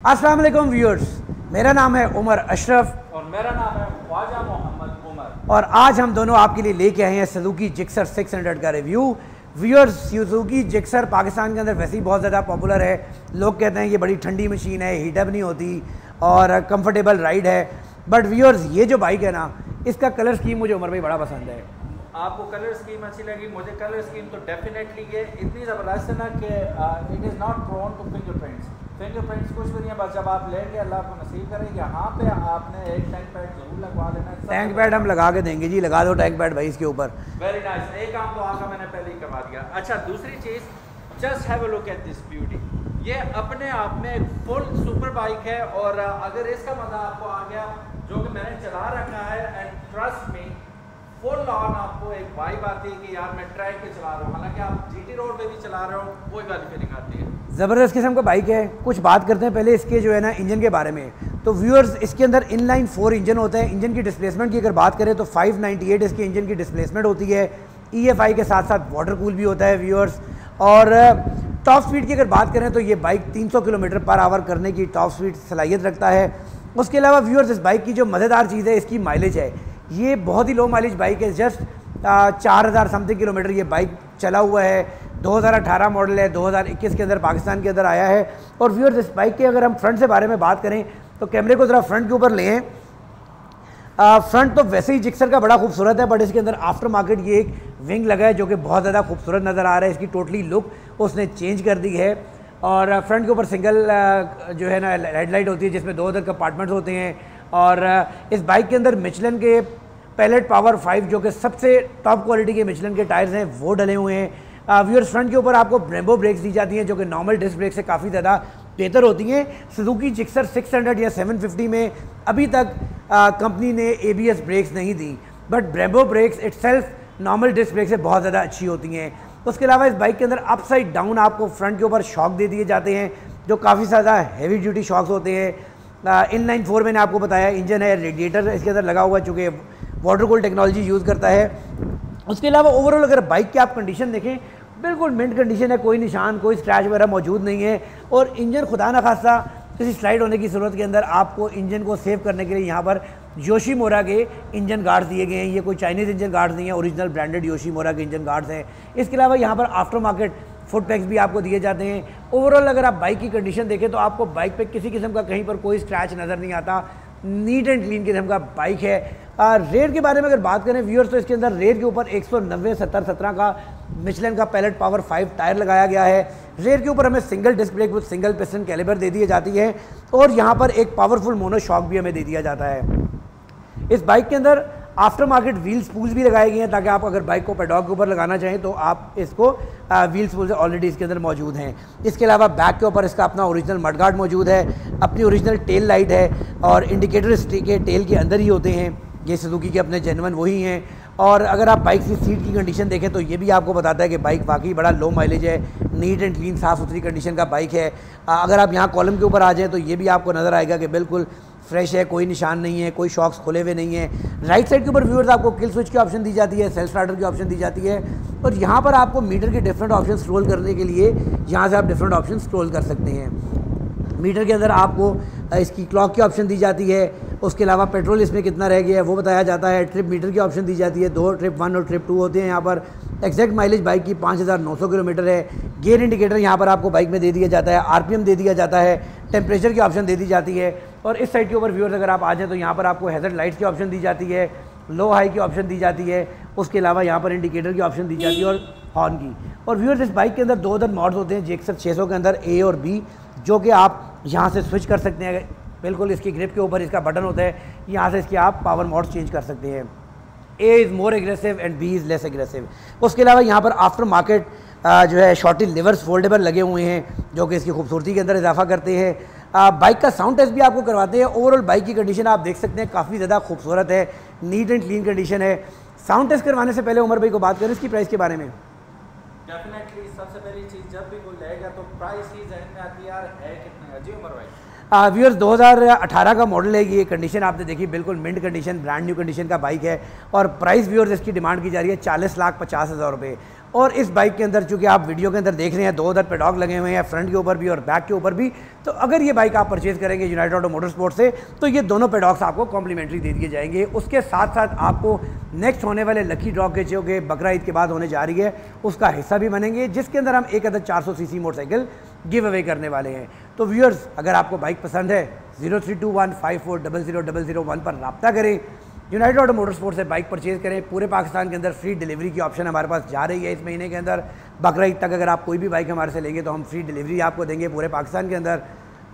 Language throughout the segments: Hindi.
अस्सलाम वालेकुम व्यूअर्स, मेरा नाम है उमर अशरफ और मेरा नाम है ख्वाजा मोहम्मद उमर। और आज हम दोनों आपके लिए लेके आए हैं सुजुकी जिक्सर 600 का review. Viewers, Suzuki Gixxer Pakistan के अंदर वैसे ही बहुत ज़्यादा पॉपुलर है। लोग कहते हैं ये बड़ी ठंडी मशीन है, हीटअप नहीं होती और कंफर्टेबल राइड है। बट व्यूअर्स, ये जो बाइक है ना, इसका कलर स्कीम मुझे उमर भाई बड़ा पसंद है। आपको कलर स्कीम अच्छी लगी? मुझे कलर स्कीम तो डेफिनेटली ये इतनी ज़बरदस्त है ना कि it is not prone to fingerprints. Fingerprints कुछ भी नहीं है, बस जब आप लेंगे अल्लाह आपको नसीब करें, यहाँ पे आपने एक टैंक पैड जरूर लगवा लेना है। टैंक पैड हम लगा के देंगे जी, लगा दो टैंक पैड भाई इसके ऊपर। वेरी नाइस, एक काम तो आपका मैंने पहले ही करवा दिया। अच्छा, दूसरी चीज़, just have a look at this beauty. ये अपने आप में एक फुल सुपर बाइक है और अगर इसका मज़ा आपको आ गया, जो कि मैंने चला रखा है, and trust me full on आपको एक वाइब आती है कि यार मैं ट्रैक पे चला रहा हूँ, हालांकि आप जीटी रोड पे भी चला रहे हो, वही वाली फीलिंग आती है। ज़बरदस्त किस्म का बाइक है। कुछ बात करते हैं पहले इसके जो है ना इंजन के बारे में। तो व्यूअर्स, इसके अंदर इनलाइन 4 इंजन होता है। इंजन की डिस्प्लेसमेंट की अगर बात करें तो 598 इसके इंजन की डिस्प्लेसमेंट होती है। EFI के साथ साथ वाटर कूल भी होता है व्यूअर्स। और टॉप स्पीड की अगर बात करें तो ये बाइक 300 किलोमीटर पर आवर करने की टॉप स्पीड सलाहियत रखता है। उसके अलावा व्यूअर्स, इस बाइक की जो मज़ेदार चीज़ है इसकी माइलेज है। ये बहुत ही लो माइलेज बाइक है, जस्ट 4000 समथिंग किलोमीटर ये बाइक चला हुआ है। 2018 मॉडल है, 2021 के अंदर पाकिस्तान के अंदर आया है। और व्यूअर्स, इस बाइक के अगर हम फ्रंट से बारे में बात करें तो कैमरे को ज़रा फ्रंट के ऊपर लें। फ्रंट तो वैसे ही जिक्सर का बड़ा खूबसूरत है, बट इसके अंदर आफ्टर मार्केट ये एक विंग लगा है जो कि बहुत ज़्यादा खूबसूरत नज़र आ रहा है। इसकी टोटली लुक उसने चेंज कर दी है। और फ्रंट के ऊपर सिंगल जो है ना हेडलाइट होती है, जिसमें 2 अलग कंपार्टमेंट्स होते हैं। और इस बाइक के अंदर मिचलन के पैलेट पावर 5 जो कि सबसे टॉप क्वालिटी के मिचलन के टायर्स हैं वो डले हुए हैं। व्यूअर्स, फ्रंट के ऊपर आपको ब्रेम्बो ब्रेक्स दी जाती हैं जो कि नॉर्मल डिस्क ब्रेक से काफ़ी ज़्यादा बेहतर होती हैं। सुजुकी जिक्सर 600 या 750 में अभी तक कंपनी ने ABS ब्रेक्स नहीं दी, but Brembo brakes itself normal disc brake से बहुत ज़्यादा अच्छी होती हैं। उसके अलावा इस बाइक के अंदर अपसाइड डाउन आपको फ्रंट के ऊपर शॉक दे दिए जाते हैं जो काफ़ी ज़्यादा हैवी ड्यूटी शॉक्स होते हैं। इनलाइन 4 मैंने आपको बताया इंजन है, रेडिएटर इसके अंदर लगा हुआ चूँकि वाटर कूल टेक्नोलॉजी यूज़ करता है। उसके अलावा ओवरऑल अगर बाइक की आप कंडीशन देखें, बिल्कुल मिंट कंडीशन है, कोई निशान कोई स्क्रैच वगैरह मौजूद नहीं है। और इंजन खुदा न खासा किसी स्लाइड होने की ज़रूरत के अंदर आपको इंजन को सेव करने के लिए यहाँ पर योशीमोरा के इंजन गार्ड्स दिए गए हैं। ये कोई चाइनीज़ इंजन गार्ड्स नहीं है, ओरिजिनल ब्रांडेड योशीमोरा के इंजन गार्ड्स हैं। इसके अलावा यहाँ पर आफ्टर मार्केट फुट पैक्स भी आपको दिए जाते हैं। ओवरऑल अगर आप बाइक की कंडीशन देखें तो आपको बाइक पे किसी किस्म का कहीं पर कोई स्क्रैच नज़र नहीं आता। नीट एंड क्लीन किस्म का बाइक है। रेयर के बारे में अगर बात करें व्यूअर्स, तो इसके अंदर रेयर के ऊपर 190/70/17 का मिचलन का पैलेट पावर 5 टायर लगाया गया है। रेयर के ऊपर हमें single disc brake with single piston caliber दे दी जाती है और यहाँ पर एक पावरफुल मोनो शॉक भी हमें दे दिया जाता है। इस बाइक के अंदर आफ्टर मार्केट व्हील स्पूल्स भी लगाए गए हैं ताकि आप अगर बाइक को पेडॉग के ऊपर लगाना चाहें तो आप इसको व्हील स्पूल्स ऑलरेडी इसके अंदर मौजूद हैं। इसके अलावा बैक के ऊपर इसका अपना ओरिजिनल मडगार्ड मौजूद है, अपनी ओरिजिनल टेल लाइट है और इंडिकेटर के टेल के अंदर ही होते हैं। ये सुजुकी के अपने जेन्युइन वही हैं। और अगर आप बाइक की सीट की कंडीशन देखें तो ये भी आपको बताता है कि बाइक वाकई बड़ा लो माइलेज है, नीट एंड क्लीन साफ़ सुथरी कंडीशन का बाइक है। अगर आप यहाँ कॉलम के ऊपर आ जाएँ तो ये भी आपको नज़र आएगा कि बिल्कुल फ्रेश है, कोई निशान नहीं है, कोई शॉक्स खुले हुए नहीं है। राइट साइड के ऊपर व्यूअर्स आपको किल स्विच की ऑप्शन दी जाती है, सेल्फ स्टार्टर की ऑप्शन दी जाती है। और यहाँ पर आपको मीटर के डिफरेंट ऑप्शन स्क्रॉल करने के लिए यहाँ से आप डिफरेंट ऑप्शन स्क्रॉल कर सकते हैं। मीटर के अंदर आपको इसकी क्लॉक की ऑप्शन दी जाती है। उसके अलावा पेट्रोल इसमें कितना रह गया है वो बताया जाता है। ट्रिप मीटर की ऑप्शन दी जाती है, 2 ट्रिप 1 और ट्रिप 2 होते हैं। यहाँ पर एग्जैक्ट माइलेज बाइक की 5900 किलोमीटर है। गियर इंडिकेटर यहाँ पर आपको बाइक में दे दिया जाता है, RPM दे दिया जाता है, टेम्परेचर की ऑप्शन दे दी जाती है। और इस साइड के ऊपर व्यूअर्स अगर आप आ जाएँ तो यहाँ पर आपको हैज़र्ड लाइट्स की ऑप्शन दी जाती है, लो हाई की ऑप्शन दी जाती है। उसके अलावा यहाँ पर इंडिकेटर की ऑप्शन दी जाती है और हॉर्न की। और व्यूअर्स, इस बाइक के अंदर 2 अदर मॉड्स होते हैं जिक्सर 600 के अंदर, A और B, जो कि आप यहाँ से स्विच कर सकते हैं। बिल्कुल इसकी ग्रिप के ऊपर इसका बटन होता है, यहाँ से इसकी आप पावर मोड चेंज कर सकते हैं। A is more aggressive and B is less aggressive. उसके अलावा यहाँ पर आफ्टर मार्केट जो है शॉर्टी लिवर्स फोल्डेबल लगे हुए हैं जो कि इसकी खूबसूरती के अंदर इजाफा करते हैं। बाइक का साउंड टेस्ट भी आपको करवाते हैं। ओवरऑल बाइक की कंडीशन आप देख सकते हैं काफ़ी ज़्यादा खूबसूरत है, नीट एंड क्लीन कंडीशन है। साउंड टेस्ट करवाने से पहले उमर भाई को बात करें इसकी प्राइस के बारे में। डेफिनेटली सबसे पहली चीज़, जब भी कोई लेगा तो प्राइस ही जहन में आती है, यार है कितने का। जी उमर भाई, व्यूअर्स 2018 का मॉडल है। ये कंडीशन आपने देखी, बिल्कुल mint condition, brand new condition का बाइक है। और प्राइस व्यूअर्स इसकी डिमांड की जा रही है 40,50,000 रुपये। और इस बाइक के अंदर चूँकि आप वीडियो के अंदर देख रहे हैं 2 उधर पेडॉग लगे हुए हैं, फ्रंट के ऊपर भी और बैक के ऊपर भी। तो अगर ये बाइक आप परचेज़ करेंगे यूनाइटेड ऑटो मोटरस्पोर्ट्स से तो ये दोनों पेडॉग्स आपको कॉम्प्लीमेंट्री दे दिए जाएंगे। उसके साथ साथ आपको नेक्स्ट होने वाले लकी ड्रॉ के जो कि बकरा ईद के बाद होने जा रही है उसका हिस्सा भी बनेंगे, जिसके अंदर हम एक अदद 400 सीसी मोटरसाइकिल गिव अवे करने वाले हैं। तो व्यूअर्स, अगर आपको बाइक पसंद है 032154000001 पर रब्ता करें, यूनाइटेड ऑटो मोटरस्पोर्ट्स से बाइक परचेज़ करें। पूरे पाकिस्तान के अंदर फ्री डिलीवरी की ऑप्शन हमारे पास जा रही है इस महीने के अंदर। बकरा ईद तक अगर आप कोई भी बाइक हमारे से लेंगे तो हम फ्री डिलीवरी आपको देंगे पूरे पाकिस्तान के अंदर।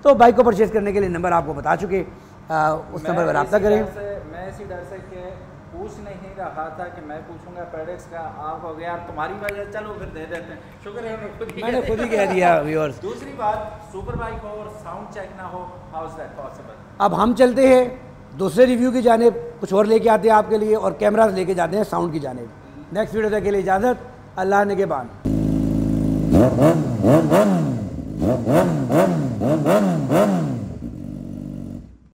तो बाइक को परचेज़ करने के लिए नंबर आपको बता चुके, उस नंबर पर रब्ता करें। मैं इसी डर से कि पूछ नहीं रहा था कि मैं पूछूंगा प्रोडक्ट्स का, आप हो गया तुम्हारी वजह, चलो फिर दे देते हैं। शुक्र है मैंने खुद ही कह दिया व्यूअर्स। दूसरी बात, सुपर बाइक हो और साउंड चेक ना हो, हाउ इज दैट पॉसिबल? अब हम चलते हैं दूसरे रिव्यू की जानिब, कुछ और लेके आते हैं आपके लिए और कैमरास लेके जाते हैं साउंड की जानिब। नेक्स्ट वीडियो तक के लिए इजाज़त, अल्लाह निगहबान।